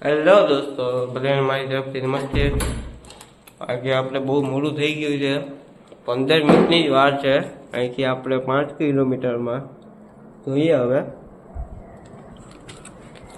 Hello દોસ્તો, બધાને મારી તરફથી નમસ્તે. આજે આપણે બહુ મોડું થઈ ગયું છે. 15 મિનિટની જ વાર છે. અહીંથી આપણે 5 કિલોમીટરમાં જોઈએ હવે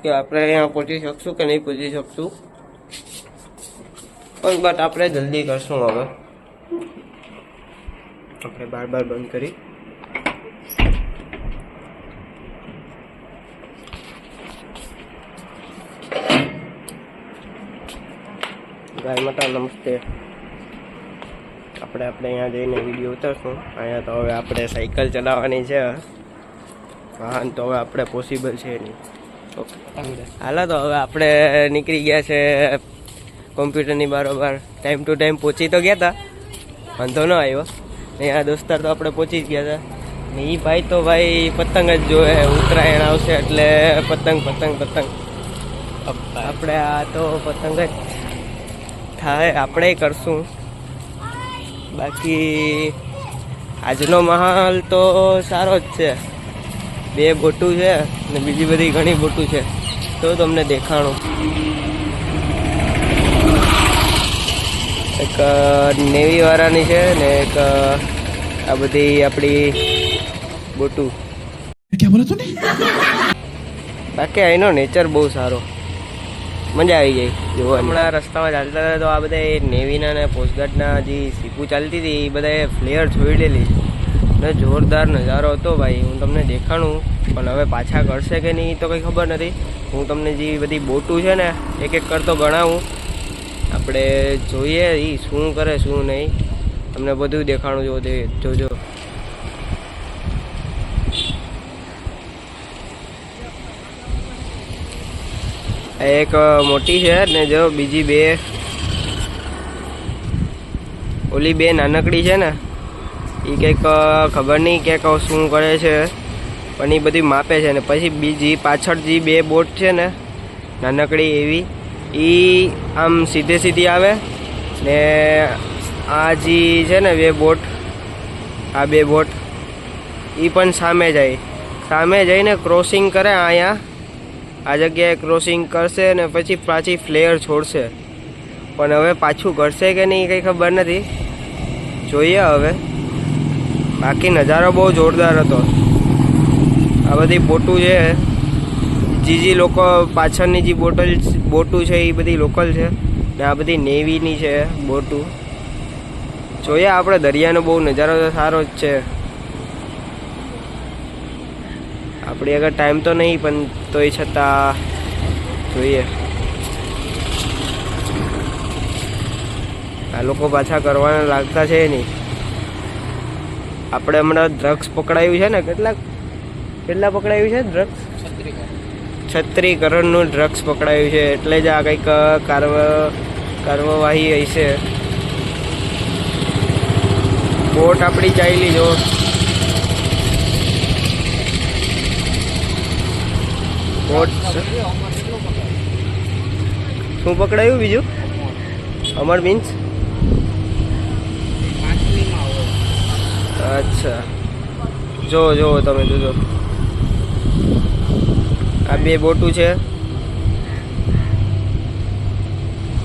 કે આપણે અહીંયા પહોંચી શકશું કે નહીં પહોંચી શકશું. પણ બટ આપણે જલ્દી કરશું. હવે આપણે બાર બંધ કરી ગાય માતા નમસ્તે. આપણે અહીંયા જઈને વિડીયો ઉતારશું. અહીંયા તો હવે આપણે સાયકલ ચલાવવાની છે. વાહન તો હવે આપણે પોસિબલ છે નહીં. હાલો તો હવે આપણે નીકળી ગયા છે કોમ્પ્યુટરની બરોબર. ટાઈમ ટુ ટાઈમ પહોંચી તો ગયા હતા, વાંધો ન આવ્યો. અહીંયા દોસ્તાર તો આપણે પહોંચી જ ગયા હતા. ને એ ભાઈ તો ભાઈ પતંગ જ જોવે. ઉત્તરાયણ આવશે એટલે પતંગ. આપણે આ તો પતંગ જ થાય, આપણે કરશું. બાકી આજનો માહોલ તો સારો જ છે. 2 બોટું છે ને બીજી બધી ઘણી બોટું છે, તો તમને દેખાણું. એક નેવી વાળાની છે ને એક આ બધી આપણી બોટું. બાકી અહીંનો નેચર બહુ સારો, મજા આવી જાય જોવા. હમણાં રસ્તામાં ચાલતા હતા તો આ બધા નેવીના ને કોસ્ટગાર્ડના જે સીપું ચાલતી હતી એ બધા ફ્લેયર છોડેલી ને જોરદાર નજારો હતો ભાઈ. હું તમને દેખાણું, પણ હવે પાછા કરશે કે નહીં તો કંઈ ખબર નથી. હું તમને જે બધી બોટું છે ને એક કરતો ગણાવું. આપણે જોઈએ એ શું કરે શું નહીં. તમને બધું દેખાણું જોજો. એક મોટી છે ને જો બીજી 2 ઓલી 2 નાનકડી છે ને એ કંઈક ખબર નહીં કે શું કરે છે, પણ એ બધી માપે છે. ને પછી બીજી પાછળ જે 2 બોટ છે ને નાનકડી એવી, એ આમ સીધી આવે ને આ જે છે ને 2 બોટ, આ 2 બોટ એ પણ સામે જઈને ક્રોસિંગ કરે. અહીંયા આ જગ્યાએ ક્રોસિંગ કરશે ને પછી પાછી ફ્લેયર છોડશે. પણ હવે પાછું કરશે કે નહીં કંઈ ખબર નથી, જોઈએ હવે. બાકી નજારો બહુ જોરદાર હતો. આ બધી બોટું છે, જે લોકો પાછળની જે બોટું છે એ બધી લોકલ છે ને આ બધી નેવીની છે બોટું. જોઈએ આપણે દરિયાનો બહુ નજારો તો સારો જ છે. આપણી આગળ ટાઈમ તો નહીં, પણ તોય છતાં જોઈએ. આ લોકો પાછા કરવાના લાગતા છે નહીં. આપણે હમણાં ડ્રગ્સ પકડાયું છે ને, કેટલા પકડાયું છે ડ્રગ્સ? 36 કરોડનું ડ્રગ્સ પકડાયું છે. એટલે જ આ કંઈક કાર્યવાહી હશે. બોટ આપણી ચાલી જો. બોટ શું પકડાયું બીજું? અમર મીન્સ અચ્છા, જો તમે જોજો. આ 2 બોટું છે.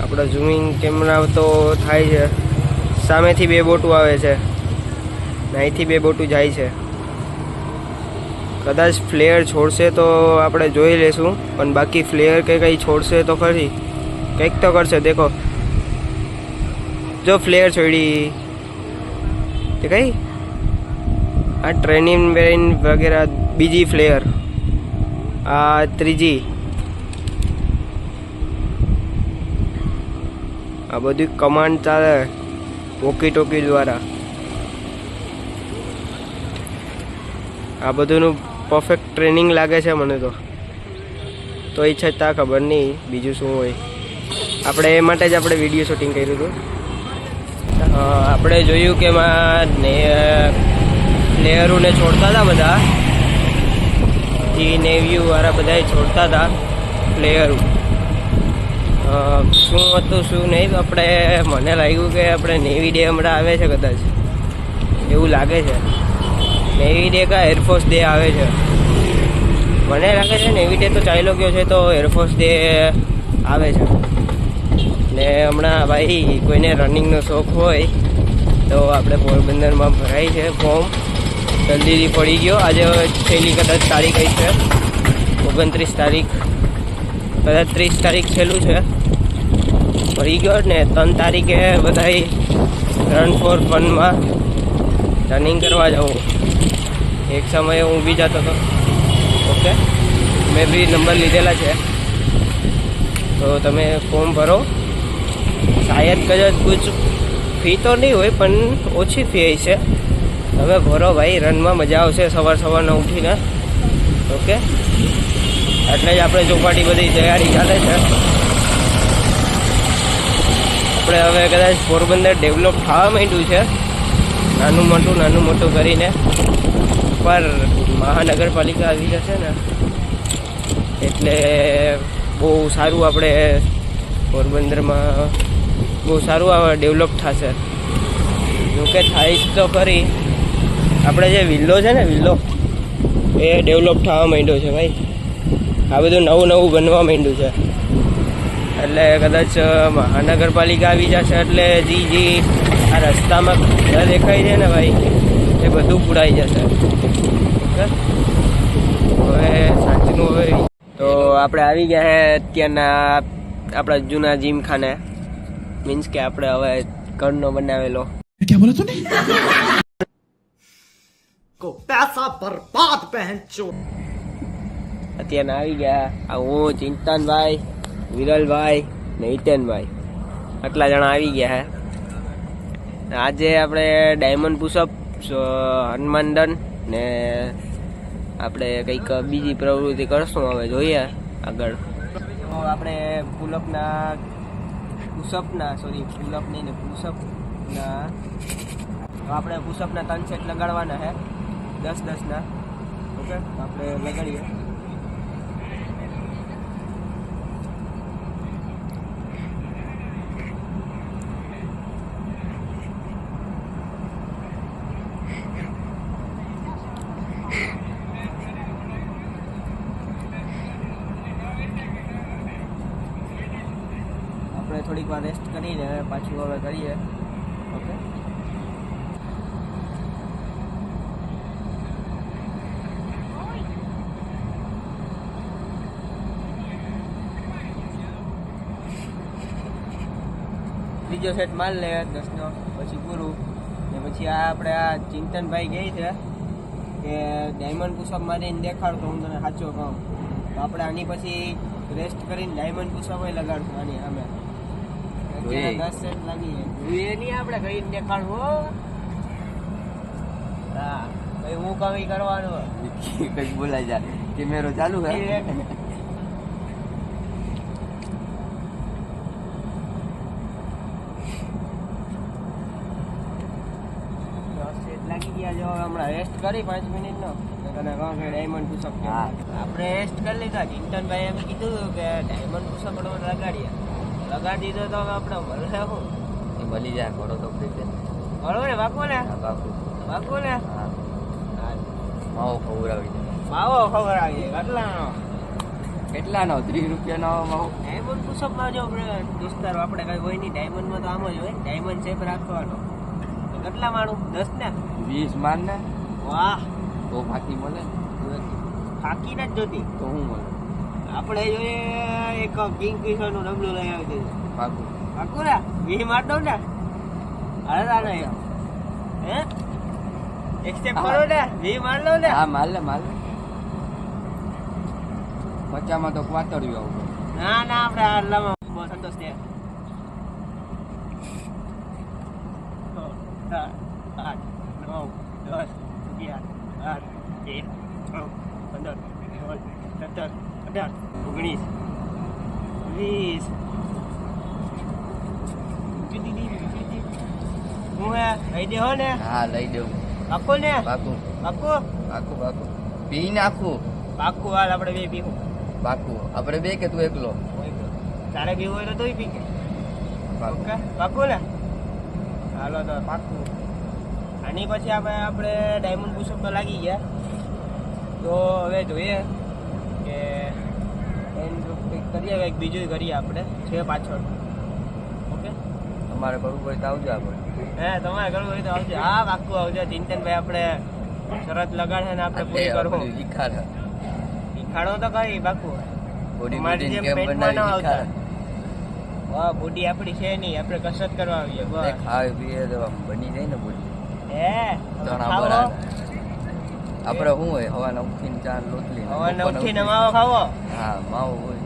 આપણા ઝૂમિંગ કેમેરા તો થાય છે. સામેથી 2 બોટું આવે છે, અહીંથી 2 બોટું જાય છે. કદાચ ફ્લેયર છોડશે તો આપણે જોઈ લેશું, પણ બાકી ફ્લેયર કે કંઈ છોડશે તો ખરી, કંઈક તો કરશે. દેખો જો ફ્લેયર છોડી તે કઈ આ ટ્રેનિંગ વગેરે. બીજી ફ્લેયર, આ ત્રીજી. આ બધું કમાન્ડ ચાલે વોકી ટોકી દ્વારા. આ બધુંનું પરફેક્ટ ટ્રેનિંગ લાગે છે મને તો એ છતાં ખબર નહીં બીજું શું હોય. આપણે એ માટે જ આપણે વિડીયો શૂટિંગ કર્યું હતું. આપણે જોયું કે એમાં પ્લેયરોને છોડતા હતા બધા, જે નેવીવાળા બધા છોડતા હતા પ્લેયરો. શું હતું શું નહીં તો આપણે મને લાગ્યું કે આપણે નેવી ડે હમણાં આવે છે, કદાચ એવું લાગે છે. નેવી ડે કા એરફોર્સ ડે આવે છે. મને લાગે છે નેવી ડે તો ચાલ્યો ગયો છે, તો એરફોર્સ ડે આવે છે. ને હમણાં ભાઈ કોઈને રનિંગનો શોખ હોય તો આપણે પોરબંદરમાં ભરાય છે ફોર્મ. જલ્દીથી પડી ગયો. આજે છેલ્લી કદાચ તારીખ આવી છે 29 તારીખ, કદાચ 30 તારીખ છેલ્લું છે. પડી ગયો ને 3 તારીખે બધા રન ફોર ફનમાં રનિંગ કરવા જવું. એક સમયે હું બી જતો હતો. ઓકે, મેં બી નંબર લીધેલા છે. તો તમે ફોર્મ ભરો. શાયદ કદાચ કુછ ફી તો નહીં હોય પણ ઓછી ફી હશે. તમે ભરો ભાઈ, રનમાં મજા આવશે સવારના ઉઠીને. ઓકે, એટલે જ આપણે ચોપાટી બધી તૈયારી ચાલે છે. આપણે હવે કદાચ પોરબંદર ડેવલપ થવા માંડ્યું છે નાનું મોટું કરીને. પર મહાનગરપાલિકા આવી જશે ને એટલે બહુ સારું આપણે પોરબંદરમાં બહુ સારું આ ડેવલપ થશે. જોકે થાય તો ખરી. આપણે જે વિલ્લો છે ને વિલ્લો એ ડેવલપ થવા માંડ્યો છે ભાઈ. આ બધું નવું બનવા માંડ્યું છે. એટલે કદાચ મહાનગરપાલિકા આવી જશે એટલે જી આ રસ્તામાં ઘર દેખાય છે ને ભાઈ એ બધું પુરાઈ જશે. હવે સાંજનું હવે તો આપણે આવી ગયા હે અત્યારના આપણા જૂના જીમખાને. મીન્સ કે આપણે હવે ઘરનો બનાવેલો. क्या बोला तूने? को पैसा बर्बाद पहन चो. અત્યારના આવી ગયા આ હું, ચિંતનભાઈ, વિરલભાઈ ને હિતેનભાઈ, આટલા જણા આવી ગયા હે. આજે આપણે ડાયમંડ પુશઅપ, હનુમાનદંડ ને આપણે કંઈક બીજી પ્રવૃત્તિ કરશું. હવે જોઈએ આગળ. તો આપણે પુશઅપના આપણે પુશઅપના 3 સેટ લગાડવાના છે 10-10 ના. ઓકે, આપણે લગાડીએ. આપણે થોડીક વાર રેસ્ટ કરીને પાછું હવે કરીએ. ઓકે, બીજો સેટ માર લે 10નો, પછી પૂરું. ને પછી આ આપણે આ ચિંતનભાઈ કહે છે કે ડાયમંડ પુશઅપ મારીને દેખાડ તો હું તને સાચો કહું. તો આપણે આની પછી રેસ્ટ કરીને ડાયમંડ પુશઅપ લગાડશું આની સામે. 10 સેટ લાગી જોઈએ નહીં આપણે કરીને દેખાડવું. હા ભાઈ, હું કમી કરવાનું કઈ બોલાય જાય. કેમેરો ચાલુ હે. લાગી ગયા જો હમણાં રેસ્ટ કરી 5 મિનિટનો. તને કહું કે ડાયમંડ પુશઅપ આપણે રેસ્ટ કરી લીધા. ચિંતનભાઈ એમ કીધું કે ડાયમંડ પુશઅપ લગાડી દીધો તો આપણે મળે શું મળી જાય. ઘોડો તો બરોબર ને? બાપુ ને માવો ખવડાવી કેટલાનો 30 રૂપિયાનો માવો. ડાયમંડ પુશઅપમાં જો દોસ્તારો આપણે કઈ હોય નહીં. ડાયમંડમાં તો આમ જ હોય, ડાયમંડ શેપ રાખવાનો. કેટલા માણું? 10 ને 20 માન ને. વાહ, તો ફાકી મળે. ફાકી ના જ જોતી તો હું મળે. આપણે જોઈએ એક કિંગફિશર નું ડબલું લઈ આવી દઈએ. પાકું ને 20 માર દઉં ને. અરે હે એક્સેપ્ટ કરો ને. 20 માર લો ને. હા માર લે. બચ્ચામાં તો ક્વાતર્યું આવું. ના આપણે આટલામાં બહુ સંતોષ છે. 8, 9, 10, 11, 12, 13, 14, 15, 16, 17, 18, 19, 20. હું લઈ દે હો ને. હા લઈ દઉં. પાકું ને? પાકું. પી નાખું. પાકું. હાલ આપણે બે પીવું. પાકું. આપણે બે કે તું એકલો? તારે પીવું હોય તો તું પી કે. પાકું ને? હાલો તો પાકું. આની પછી આપણે ડાયમંડ પુશઅપ તો લાગી ગયા. તો હવે જોઈએ કે 10 રૂપિયા કરીએ કંઈક બીજું કરીએ આપણે છે પાછળ. ઓકે તમારે કરવું હોય તો આવજો આપણે. હે તમારે કરવું હોય તો આવજો. હા પાક્કું આવજો. ચિંતનભાઈ આપણે શરત લગાડે ને આપણે પૂરી કરવું. ખાડો તો કઈ પાક્કું. તમારી જેમ પેટમાં ન આવતા. વાહ બોડી આપણી છે નહીં, આપણે કસરત કરવા આવીએ. બસ ખાવી પીએ તો બની જાય ને બોડી. હે આપણે શું હોય હવાના ઉઠીને ચા લોટલી હવાના ઉઠીને માવો ખાવો. હા માવો હોય.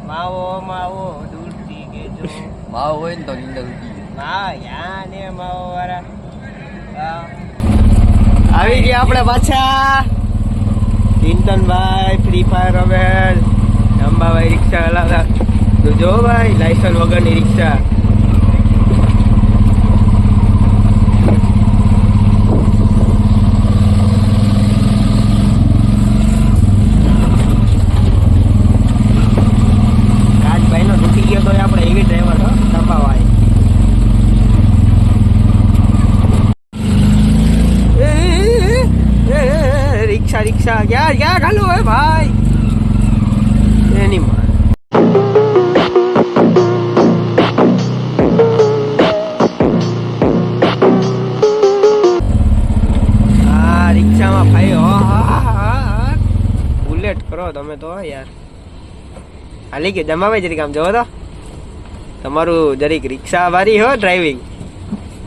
માવો દૂધથી કેજો. માવો હોય ને તો નીંદર ઉઠી હા યા ને માવો વાળા. આવી ગયા આપણે પાછા. ચિંતનભાઈ ફ્રી ફાયર હવે અંબાભાઈ રિક્ષા હલાવતા તો જો ભાઈ લાયસન્સ વગરની રિક્ષા. રાજભાઈ નો તૂટી ગયો તો આપણે એવી ડ્રાઈવર હો દબાવાય. રિક્ષા ક્યાં ચાલુ હે ભાઈ એની માં. હા રિક્ષામાં ભાઈ બુલેટ કરો તમે તો યાર. હાલી કે જમાભાઈ જરીક આમ જોવો તો તમારું જરીક રિક્ષા વાળી હો ડ્રાઇવિંગ.